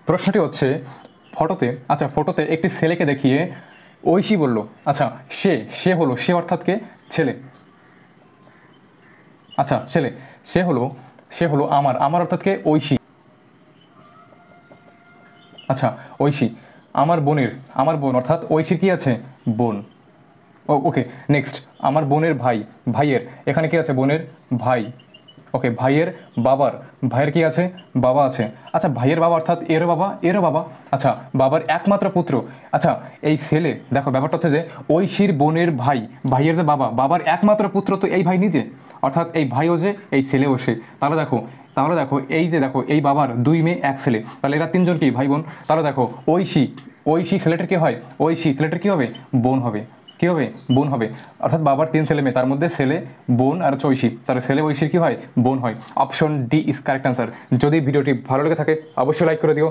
প্রশ্নটি হচ্ছে ফটোতে, আচ্ছা ফটোতে একটি ছেলেকে দেখিয়ে ঐশী বলল, আচ্ছা সে সে হলো, সে অর্থাৎ কে? ছেলে। আচ্ছা ছেলে, সে হলো আমার, আমার অর্থাৎ কে? ঐশী। আচ্ছা ঐশী আমার বোনের, আমার বোন অর্থাৎ ঐশীর কি আছে? বোন। ওকে নেক্সট, আমার বোনের ভাই, ভাইয়ের এখানে কি আছে? বোনের ভাই। ওকে ভাইয়ের বাবার, ভাইয়ের কি আছে? বাবা আছে। আচ্ছা ভাইয়ের বাবা অর্থাৎ এরও বাবা, এরও বাবা। আচ্ছা বাবার একমাত্র পুত্র। আচ্ছা এই ছেলে, দেখো ব্যাপারটা হচ্ছে যে ঐশীর বোনের ভাই, ভাইয়ের যে বাবা, বাবার একমাত্র পুত্র তো এই ভাই নিজে, অর্থাৎ এই ভাইও যে, এই ছেলেও সে। তাহলে দেখো এই যে দেখো এই বাবার 2 মেয়ে 1 ছেলে, তাহলে এরা 3জন কি ভাই বোন। তাহলে দেখো ঐশী, ঐশী ছেলেটার কি হয়? ঐশী ছেলেটার কি হবে? বোন হবে। কী হবে? বোন হবে। অর্থাৎ বাবার 3 ছেলে মেয়ে, তার মধ্যে ছেলে, বোন আর ঐশী, তাহলে ছেলে ঐশীর কী হয়? বোন হয়। Option D is correct answer. যদি ভিডিওটি ভালো লেগে থাকে অবশ্যই লাইক করে দিও।